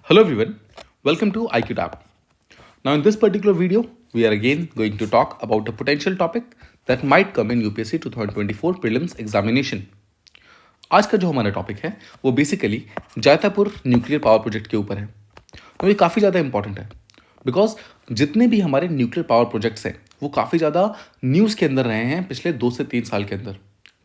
Hello everyone, welcome to IQ Tab. Now in this particular video, we are again going to talk about a potential topic that might come in UPSC 2024 prelims examination. आज का जो हमारा topic है वो basically Jaitapur nuclear power project के ऊपर है। तो ये काफ़ी ज़्यादा इंपॉर्टेंट है बिकॉज जितने भी हमारे न्यूक्लियर पावर प्रोजेक्ट्स हैं वो काफ़ी ज़्यादा न्यूज़ के अंदर रहे हैं पिछले 2 से 3 साल के अंदर।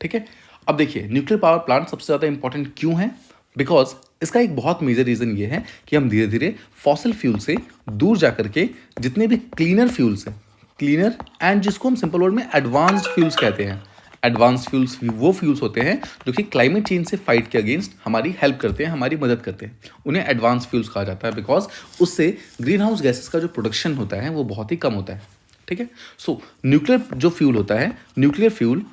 ठीक है, अब देखिए न्यूक्लियर पावर प्लांट सबसे ज़्यादा इंपॉर्टेंट क्यों है, बिकॉज इसका एक बहुत मेजर रीज़न ये है कि हम धीरे धीरे फॉसिल फ्यूल से दूर जा करके जितने भी क्लीनर फ्यूल्स हैं, क्लीनर एंड जिसको हम सिंपल वर्ड में एडवांस्ड फ्यूल्स कहते हैं। एडवांस फ्यूल्स वो फ्यूल्स होते हैं जो कि क्लाइमेट चेंज से फाइट के अगेंस्ट हमारी हेल्प करते हैं, हमारी मदद करते हैं। उन्हें एडवांस फ्यूल्स कहा जाता है बिकॉज उससे ग्रीन हाउस गैसेस का जो प्रोडक्शन होता है वो बहुत ही कम होता है। ठीक है, सो न्यूक्लियर जो फ्यूल होता है, न्यूक्लियर फ्यूल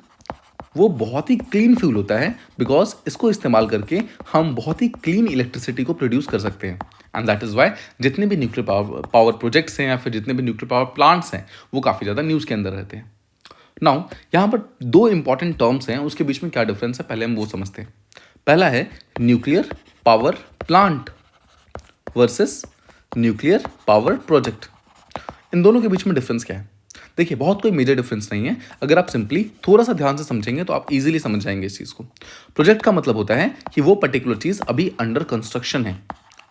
वो बहुत ही क्लीन फ्यूल होता है बिकॉज इसको इस्तेमाल करके हम बहुत ही क्लीन इलेक्ट्रिसिटी को प्रोड्यूस कर सकते हैं। एंड दैट इज़ वाई जितने भी न्यूक्लियर पावर प्रोजेक्ट्स हैं या फिर जितने भी न्यूक्लियर पावर प्लांट्स हैं वो काफ़ी ज़्यादा न्यूज़ के अंदर रहते हैं। नाउ यहाँ पर 2 इंपॉर्टेंट टर्म्स हैं, उसके बीच में क्या डिफरेंस है पहले हम वो समझते हैं। पहला है nuclear power plant versus nuclear power project. इन दोनों के बीच में डिफरेंस क्या है? देखिए बहुत कोई मेजर डिफरेंस नहीं है, अगर आप सिंपली थोड़ा सा ध्यान से समझेंगे तो आप इजीली समझ जाएंगे इस चीज़ को। प्रोजेक्ट का मतलब होता है कि वो पर्टिकुलर चीज़ अभी अंडर कंस्ट्रक्शन है,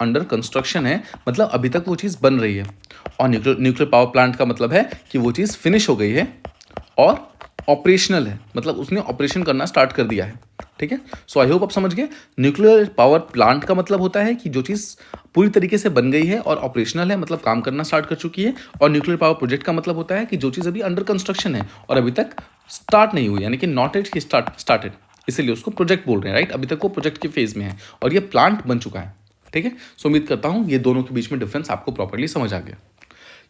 अंडर कंस्ट्रक्शन है मतलब अभी तक वो चीज़ बन रही है। और न्यूक्लियर पावर प्लांट का मतलब है कि वो चीज़ फिनिश हो गई है और ऑपरेशनल है, मतलब उसने ऑपरेशन करना स्टार्ट कर दिया है। ठीक है, सो आई होप आप समझ गए। न्यूक्लियर पावर प्लांट का मतलब होता है कि जो चीज़ पूरी तरीके से बन गई है और ऑपरेशनल है, मतलब काम करना स्टार्ट कर चुकी है। और न्यूक्लियर पावर प्रोजेक्ट का मतलब होता है कि जो चीज़ अभी अंडर कंस्ट्रक्शन है और अभी तक स्टार्ट नहीं हुई, यानी कि नॉट एट स्टार्टेड, इसीलिए उसको प्रोजेक्ट बोल रहे हैं। राइट, अभी तक वो प्रोजेक्ट के फेज में है और ये प्लांट बन चुका है। ठीक है, सो उम्मीद करता हूँ ये दोनों के बीच में डिफरेंस आपको प्रॉपर्ली समझ आ गया।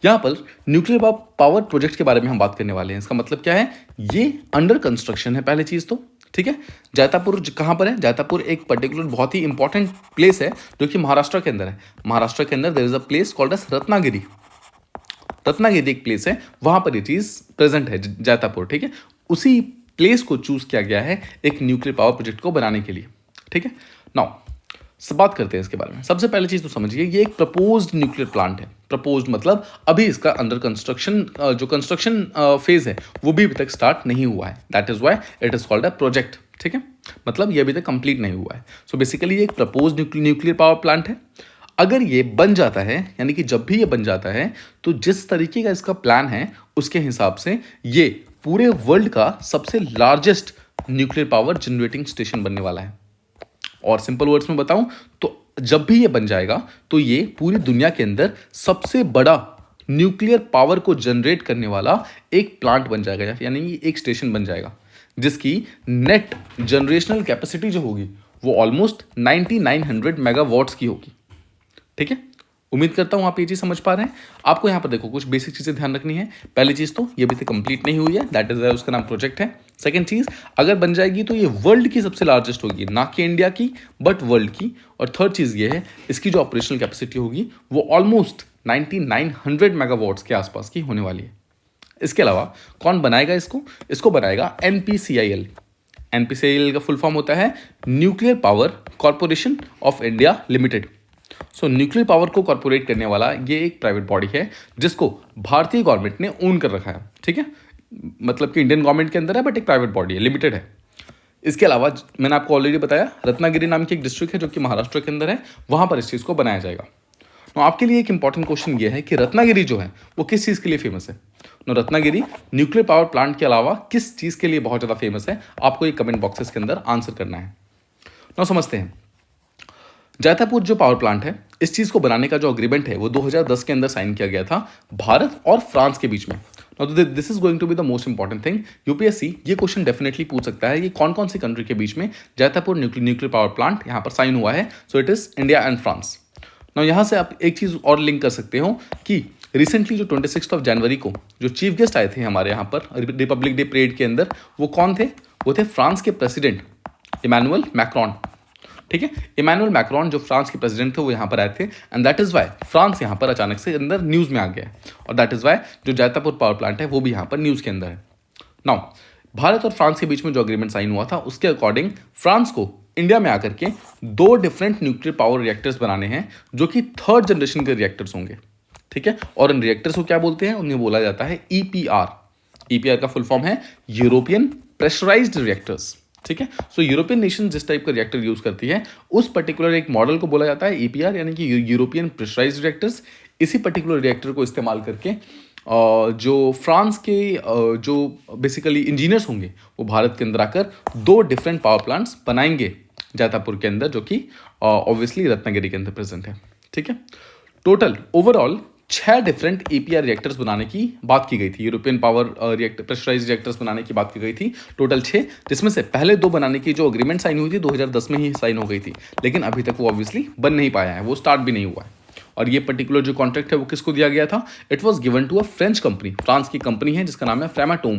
यहाँ पर न्यूक्लियर पावर प्रोजेक्ट के बारे में हम बात करने वाले हैं। इसका मतलब क्या है, ये अंडर कंस्ट्रक्शन है पहली चीज़ तो। ठीक है, जैतापुर कहाँ पर है? जैतापुर एक पर्टिकुलर बहुत ही इंपॉर्टेंट प्लेस है जो कि महाराष्ट्र के अंदर है। महाराष्ट्र के अंदर there is a place called as Ratnagiri. Ratnagiri एक प्लेस है, वहाँ पर ये चीज़ प्रेजेंट है जैतापुर। ठीक है, उसी प्लेस को चूज किया गया है एक न्यूक्लियर पावर प्रोजेक्ट को बनाने के लिए। ठीक है, नाउ सब बात करते हैं इसके बारे में। सबसे पहले चीज़ तो समझिए ये एक प्रपोज्ड न्यूक्लियर प्लांट है। प्रपोज्ड मतलब अभी इसका अंडर कंस्ट्रक्शन जो कंस्ट्रक्शन फेज है वो भी अभी तक स्टार्ट नहीं हुआ है। That is why it is called a project. ठीक है, मतलब ये अभी तक कंप्लीट नहीं हुआ है। सो बेसिकली ये एक प्रपोज्ड न्यूक्लियर पावर प्लांट है। अगर ये बन जाता है, यानी कि जब भी ये बन जाता है, तो जिस तरीके का इसका प्लान है उसके हिसाब से ये पूरे वर्ल्ड का सबसे largest nuclear power generating station बनने वाला है। और सिंपल वर्ड्स में बताऊं तो जब भी ये बन जाएगा तो ये पूरी दुनिया के अंदर सबसे बड़ा न्यूक्लियर पावर को जनरेट करने वाला एक प्लांट बन जाएगा, यानी एक स्टेशन बन जाएगा जिसकी नेट जनरेशनल कैपेसिटी जो होगी वो ऑलमोस्ट 9900 मेगावाट्स की होगी। ठीक है, उम्मीद करता हूं आप ये चीज़ समझ पा रहे हैं। आपको यहाँ पर देखो कुछ बेसिक चीज़ें ध्यान रखनी है। पहली चीज़ तो ये अभी तक कंप्लीट नहीं हुई है, दैट इज उसका नाम प्रोजेक्ट है। सेकंड चीज़, अगर बन जाएगी तो ये वर्ल्ड की सबसे लार्जेस्ट होगी, ना कि इंडिया की बट वर्ल्ड की। और थर्ड चीज़ ये है इसकी जो ऑपरेशनल कैपेसिटी होगी वो ऑलमोस्ट 9900 मेगावाट्स के आसपास की होने वाली है। इसके अलावा कौन बनाएगा इसको? इसको बनाएगा NPCIL। NPCIL का फुल फॉर्म होता है nuclear power corporation of India limited. So nuclear power को कॉर्पोरेट करने वाला ये एक प्राइवेट बॉडी है जिसको भारतीय गवर्नमेंट ने ओन कर रखा है। ठीक है, मतलब कि इंडियन गवर्नमेंट के अंदर है बट एक प्राइवेट बॉडी है, लिमिटेड है। इसके अलावा मैंने आपको ऑलरेडी बताया रत्नागिरी नाम की एक डिस्ट्रिक्ट है जो कि महाराष्ट्र के अंदर है, वहां पर इस चीज़ को बनाया जाएगा। तो आपके लिए एक इंपॉर्टेंट क्वेश्चन ये है कि रत्नागिरी जो है वो किस चीज़ के लिए फेमस है? रत्नागिरी न्यूक्लियर पावर प्लांट के अलावा किस चीज़ के लिए बहुत ज़्यादा फेमस है? आपको ये कमेंट बॉक्सेस के अंदर आंसर करना है। ना समझते हैं जैतापुर जो पावर प्लांट है, इस चीज़ को बनाने का जो अग्रीमेंट है वो 2010 के अंदर साइन किया गया था भारत और फ्रांस के बीच में। This is going to be the most important thing. UPSC ये क्वेश्चन डेफिनेटली पूछ सकता है, ये कौन कौन सी कंट्री के बीच में जैतापुर न्यूक्लियर पावर प्लांट यहाँ पर साइन हुआ है? So it is India and France. ना यहाँ से आप एक चीज़ और लिंक कर सकते हो कि रिसेंटली जो 26 जनवरी को जो चीफ गेस्ट आए थे हमारे यहाँ पर रिपब्लिक डे परेड के अंदर, वो कौन थे? वो थे फ्रांस के प्रेसिडेंट इमैनुअल मैक्रोन। ठीक है, इमैनुअल मैक्रोन जो फ्रांस के प्रेसिडेंट थे वो यहाँ पर आए थे and that is why France यहाँ पर अचानक से अंदर न्यूज़ में आ गया है। और दैट इज वाई जो जैतापुर पावर प्लांट है वो भी यहाँ पर न्यूज़ के अंदर है। नाउ भारत और फ्रांस के बीच में जो अग्रीमेंट साइन हुआ था उसके अकॉर्डिंग फ्रांस को इंडिया में आकर के 2 डिफरेंट न्यूक्लियर पावर रिएक्टर्स बनाने हैं जो कि 3rd जनरेशन के रिएक्टर्स होंगे, ठीक है। और इन रिएक्टर्स को क्या बोलते हैं, उन्हें बोला जाता है ईपीआर। ईपीआर का फुल फॉर्म है यूरोपियन प्रेशराइज्ड रिएक्टर्स, ठीक है। सो यूरोपियन नेशन जिस टाइप का रिएक्टर यूज करती है उस पर्टिकुलर एक मॉडल को बोला जाता है ईपीआर, यानी कि यूरोपियन प्रेशराइज्ड रिएक्टर्स। इसी पर्टिकुलर रिएक्टर को इस्तेमाल करके जो फ्रांस के जो बेसिकली इंजीनियर्स होंगे वो भारत के अंदर आकर 2 डिफरेंट पावर प्लांट्स बनाएंगे जैतापुर के अंदर, जो कि ऑब्वियसली रत्नागिरी के अंदर प्रेजेंट है, ठीक है। Total overall 6 different EPR reactors बनाने की बात की गई थी, European power reactor pressurized reactors बनाने की बात की गई थी, टोटल 6, जिसमें से पहले 2 बनाने की जो अग्रीमेंट साइन हुई थी 2010 में ही साइन हो गई थी, लेकिन अभी तक वो ऑब्वियसली बन नहीं पाया है, वो स्टार्ट भी नहीं हुआ है। और ये पर्टिकुलर जो कॉन्ट्रैक्ट है वो किसको दिया गया था, it was given to a French company, France की कंपनी है जिसका नाम है फ्रेमाटोम।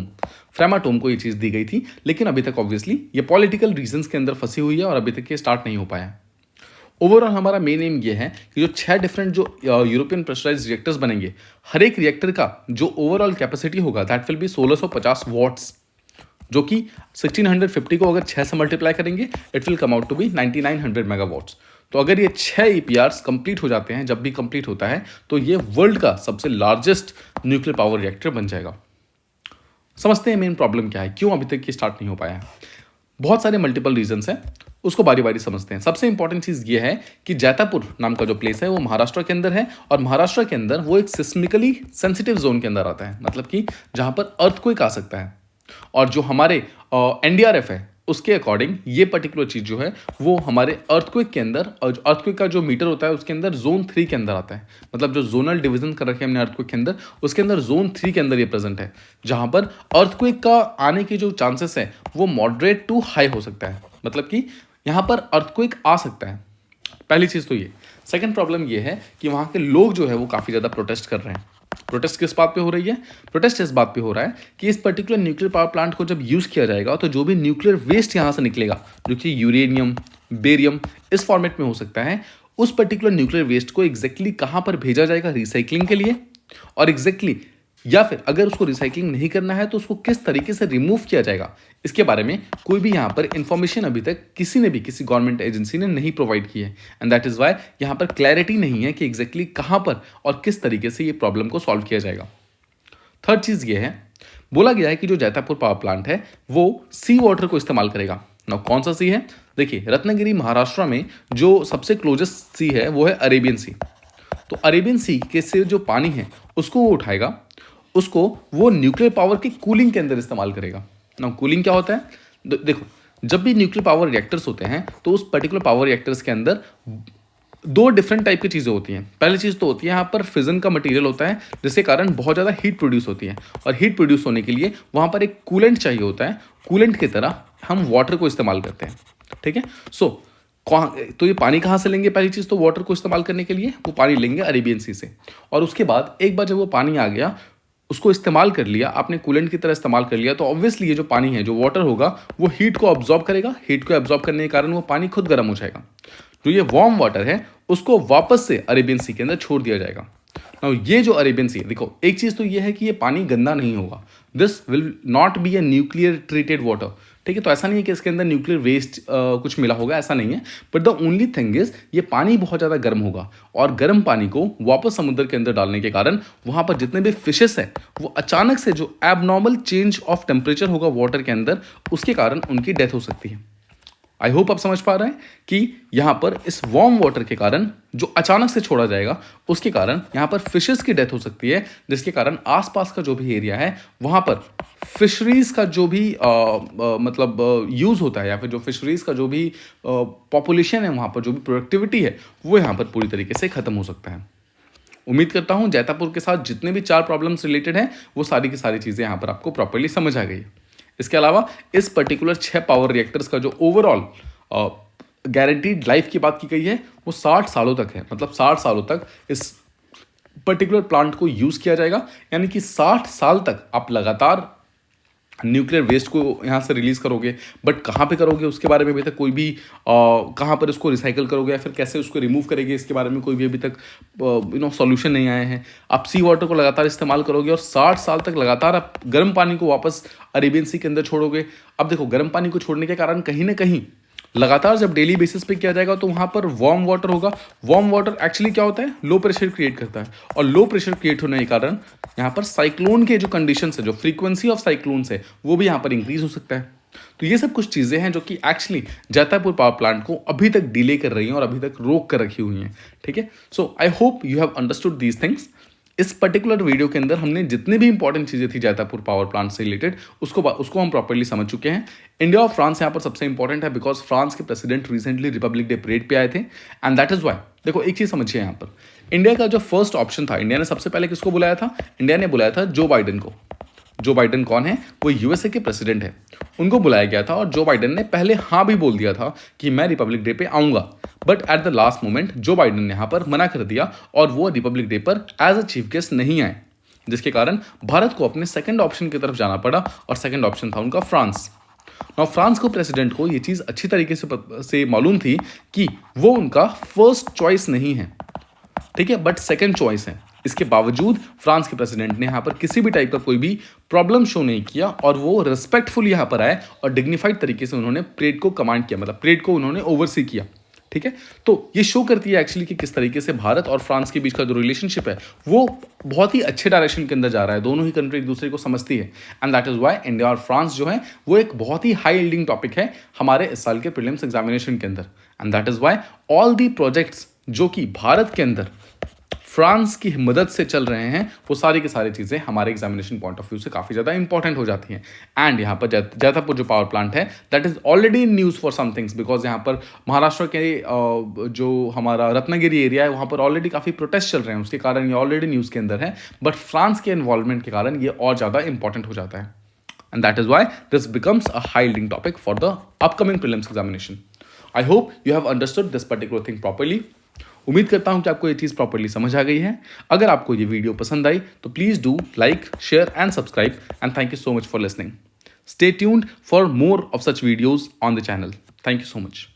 फ्रेमाटोम को ये चीज़ दी गई थी, लेकिन अभी तक ऑब्वियसली ये पॉलिटिकल रीजंस के अंदर फंसी हुई है और अभी तक ये स्टार्ट नहीं हो पाया है। ओवरऑल हमारा मेन एम ये है कि जो 6 डिफरेंट जो यूरोपियन प्रेशराइज्ड रिएक्टर्स बनेंगे, हर एक रिएक्टर का जो ओवरऑल कैपेसिटी होगा दैट विल बी 1650 वॉट्स, जो कि 1650 को अगर 6 से मल्टीप्लाई करेंगे it will come out to be 9900 megawatts. तो अगर ये 6 ईपीआर्स कंप्लीट हो जाते हैं, जब भी कंप्लीट होता है तो ये वर्ल्ड का सबसे लार्जेस्ट न्यूक्लियर पावर रिएक्टर बन जाएगा। समझते हैं मेन प्रॉब्लम क्या है, क्यों अभी तक ये स्टार्ट नहीं हो पाया है। बहुत सारे मल्टीपल रीजंस हैं, उसको बारी बारी समझते हैं। सबसे इंपॉर्टेंट चीज़ ये है कि जैतापुर नाम का जो प्लेस है वो महाराष्ट्र के अंदर है, और महाराष्ट्र के अंदर वो एक सिस्मिकली सेंसिटिव जोन के अंदर आता है, मतलब कि जहाँ पर अर्थक्वेक आ सकता है। और जो हमारे एनडीआरएफ है उसके अकॉर्डिंग ये पर्टिकुलर चीज़ जो है वो हमारे अर्थक्वेक के अंदर, और अर्थक्वेक का जो मीटर होता है उसके अंदर जोन 3 के अंदर आता है, मतलब जो जोनल डिवीजन कर रखे हैं हमने अर्थक्वेक के अंदर, उसके अंदर जोन 3 के अंदर ये प्रेजेंट है, जहाँ पर अर्थक्वेक का आने के जो चांसेस है वो मॉडरेट टू हाई हो सकता है, मतलब कि यहाँ पर अर्थक्वेक आ सकता है। पहली चीज़ तो ये। सेकंड प्रॉब्लम ये है कि वहाँ के लोग जो है वो काफ़ी ज़्यादा प्रोटेस्ट कर रहे हैं। प्रोटेस्ट किस बात पे हो रही है, प्रोटेस्ट इस बात पे हो रहा है कि इस पर्टिकुलर न्यूक्लियर पावर प्लांट को जब यूज़ किया जाएगा तो जो भी न्यूक्लियर वेस्ट यहाँ से निकलेगा, जो कि यूरेनियम, बेरियम इस फॉर्मेट में हो सकता है, उस पर्टिकुलर न्यूक्लियर वेस्ट को एग्जैक्टली कहाँ पर भेजा जाएगा रिसाइकलिंग के लिए, और एग्जैक्टली या फिर अगर उसको रिसाइकलिंग नहीं करना है तो उसको किस तरीके से रिमूव किया जाएगा, इसके बारे में कोई भी यहाँ पर इंफॉर्मेशन अभी तक किसी ने भी, किसी गवर्नमेंट एजेंसी ने नहीं प्रोवाइड की है। एंड दैट इज़ वाई यहाँ पर क्लैरिटी नहीं है कि एग्जैक्टली कहाँ पर और किस तरीके से ये प्रॉब्लम को सॉल्व किया जाएगा। थर्ड चीज़ ये है, बोला गया है कि जो जैतापुर पावर प्लांट है वो सी वाटर को इस्तेमाल करेगा। ना कौन सा सी है, देखिए रत्नागिरी महाराष्ट्र में जो सबसे क्लोजेस्ट सी है वो है अरेबियन सी। तो अरेबियन सी के से जो पानी है उसको वो उठाएगा, उसको वो न्यूक्लियर पावर की कूलिंग के अंदर इस्तेमाल करेगा। ना कूलिंग क्या होता है, देखो जब भी न्यूक्लियर पावर रिएक्टर्स होते हैं तो उस पर्टिकुलर पावर रिएक्टर्स के अंदर 2 डिफरेंट टाइप की चीज़ें होती हैं। पहली चीज़ तो होती है यहाँ पर फिजन का मटेरियल होता है जिसके कारण बहुत ज़्यादा हीट प्रोड्यूस होती है, और हीट प्रोड्यूस होने के लिए वहाँ पर एक कूलेंट चाहिए होता है। कूलेंट की तरह हम वाटर को इस्तेमाल करते हैं, ठीक है। तो ये पानी कहाँ से लेंगे, पहली चीज़ तो वाटर को इस्तेमाल करने के लिए वो पानी लेंगे अरेबियन सी से, और उसके बाद एक बार जब वो पानी आ गया उसको इस्तेमाल कर लिया, आपने कूलेंट की तरह इस्तेमाल कर लिया, तो ऑब्वियसली ये जो पानी है, जो वाटर होगा वो हीट को ऑब्जॉर्ब करेगा। हीट को ऑब्जॉर्ब करने के कारण वो पानी खुद गर्म हो जाएगा। जो ये वार्म वाटर है उसको वापस से अरेबियन सी के अंदर छोड़ दिया जाएगा। नाउ ये जो अरेबियन सी, देखो एक चीज़ तो ये है कि ये पानी गंदा नहीं होगा, this will not be a nuclear treated water, ठीक है। तो ऐसा नहीं है कि इसके अंदर न्यूक्लियर वेस्ट कुछ मिला होगा, ऐसा नहीं है। But the only thing is ये पानी बहुत ज़्यादा गर्म होगा, और गर्म पानी को वापस समुद्र के अंदर डालने के कारण वहाँ पर जितने भी फिशेस हैं वो अचानक से जो एबनॉर्मल चेंज ऑफ टेम्परेचर होगा वाटर के अंदर, उसके कारण उनकी डेथ हो सकती है। आई होप आप समझ पा रहे हैं कि यहाँ पर इस वार्म वाटर के कारण जो अचानक से छोड़ा जाएगा उसके कारण यहाँ पर फिशेस की डेथ हो सकती है, जिसके कारण आसपास का जो भी एरिया है वहाँ पर फिशरीज का जो भी मतलब यूज़ होता है, या फिर जो फिशरीज का जो भी पॉपुलेशन है, वहाँ पर जो भी प्रोडक्टिविटी है वो यहाँ पर पूरी तरीके से ख़त्म हो सकता है। उम्मीद करता हूँ जैतापुर के साथ जितने भी 4 प्रॉब्लम्स रिलेटेड हैं वो सारी की सारी चीज़ें यहाँ पर आपको प्रॉपर्ली समझ आ गई है। इसके अलावा इस पर्टिकुलर 6 पावर रिएक्टर्स का जो ओवरऑल गारंटीड लाइफ की बात की गई है वो 60 सालों तक है, मतलब 60 सालों तक इस पर्टिकुलर प्लांट को यूज़ किया जाएगा। यानी कि 60 साल तक आप लगातार न्यूक्लियर वेस्ट को यहाँ से रिलीज़ करोगे, बट कहाँ पे करोगे उसके बारे में अभी तक कोई भी कहाँ पर उसको रिसाइकल करोगे या फिर कैसे उसको रिमूव करेंगे इसके बारे में कोई भी अभी तक सॉल्यूशन नहीं आया है। आप सी वाटर को लगातार इस्तेमाल करोगे और 60 साल तक लगातार आप गर्म पानी को वापस अरेबियन सी के अंदर छोड़ोगे। अब देखो गर्म पानी को छोड़ने के कारण कहीं ना कहीं लगातार जब डेली बेसिस पे किया जाएगा तो वहाँ पर वार्म वाटर होगा। वार्म वाटर एक्चुअली क्या होता है, लो प्रेशर क्रिएट करता है, और लो प्रेशर क्रिएट होने के कारण यहाँ पर साइक्लोन के जो कंडीशंस है, जो फ्रीक्वेंसी ऑफ साइक्लोन्स है, वो भी यहाँ पर इंक्रीज हो सकता है। तो ये सब कुछ चीज़ें हैं जो कि एक्चुअली जैतापुर पावर प्लांट को अभी तक डिले कर रही हैं और अभी तक रोक कर रखी हुई हैं। ठीक है, so I hope you have understood these things. इस पर्टिकुलर वीडियो के अंदर हमने जितने भी इंपॉर्टेंट चीज़ें थी जैतापुर पावर प्लांट से रिलेटेड उसको हम प्रॉपर्ली समझ चुके हैं। इंडिया और फ्रांस यहाँ पर सबसे इंपॉर्टेंट है बिकॉज फ्रांस के president recently Republic day parade पे आए थे, एंड दैट इज वाई। देखो एक चीज़ समझिए, यहाँ पर इंडिया का जो फर्स्ट ऑप्शन था, इंडिया ने सबसे पहले किसको बुलाया था? इंडिया ने बुलाया था जो बाइडेन को। जो बाइडेन कौन है? वो यूएसए के प्रेसिडेंट है। उनको बुलाया गया था और जो बाइडेन ने पहले हाँ भी बोल दिया था कि मैं रिपब्लिक डे पे आऊंगा, but at the last moment Joe Biden ने यहाँ पर मना कर दिया और वो रिपब्लिक डे पर एज अ चीफ गेस्ट नहीं आए, जिसके कारण भारत को अपने सेकंड ऑप्शन की तरफ जाना पड़ा, और सेकंड ऑप्शन था उनका फ्रांस। नाउ फ्रांस को प्रेसिडेंट को ये चीज़ अच्छी तरीके से मालूम थी कि वो उनका फर्स्ट चॉइस नहीं है, ठीक है, बट सेकंड चॉइस है। इसके बावजूद फ्रांस के प्रेसिडेंट ने यहाँ पर किसी भी टाइप का कोई भी प्रॉब्लम शो नहीं किया, और वो रिस्पेक्टफुल यहाँ पर आए और डिग्निफाइड तरीके से उन्होंने परेड को कमांड किया, मतलब परेड को उन्होंने ओवरसी किया। ठीक है, तो ये शो करती है एक्चुअली कि किस तरीके से भारत और फ्रांस के बीच का जो रिलेशनशिप है वो बहुत ही अच्छे डायरेक्शन के अंदर जा रहा है। दोनों ही कंट्री एक दूसरे को समझती है, and that is why India और फ्रांस जो है वो एक बहुत ही हाई यील्डिंग टॉपिक है हमारे इस साल के प्रीलिम्स एग्जामिनेशन के अंदर। And that is why all the projects जो कि भारत के अंदर फ्रांस की मदद से चल रहे हैं, वो सारी की सारी चीज़ें हमारे एग्जामिनेशन पॉइंट ऑफ व्यू से काफ़ी ज़्यादा इंपॉर्टेंट हो जाती हैं। एंड यहाँ पर जैतापुर जो पावर प्लांट है that is already in news for some things, because यहाँ पर महाराष्ट्र के जो हमारा रत्नागिरी एरिया है वहाँ पर ऑलरेडी काफ़ी प्रोटेस्ट चल रहे हैं, उसके कारण ये ऑलरेडी न्यूज़ के अंदर है, बट फ्रांस के इन्वॉल्वमेंट के कारण ये और ज़्यादा इंपॉर्टेंट हो जाता है। And that is why this becomes a high yielding topic for the upcoming prelims examination. I hope you have understood this particular thing properly. उम्मीद करता हूं कि आपको ये चीज़ प्रॉपर्ली समझ आ गई है। अगर आपको ये वीडियो पसंद आई तो please do like, share and subscribe, and thank you so much for listening. Stay tuned for more of such videos on the channel. Thank you so much.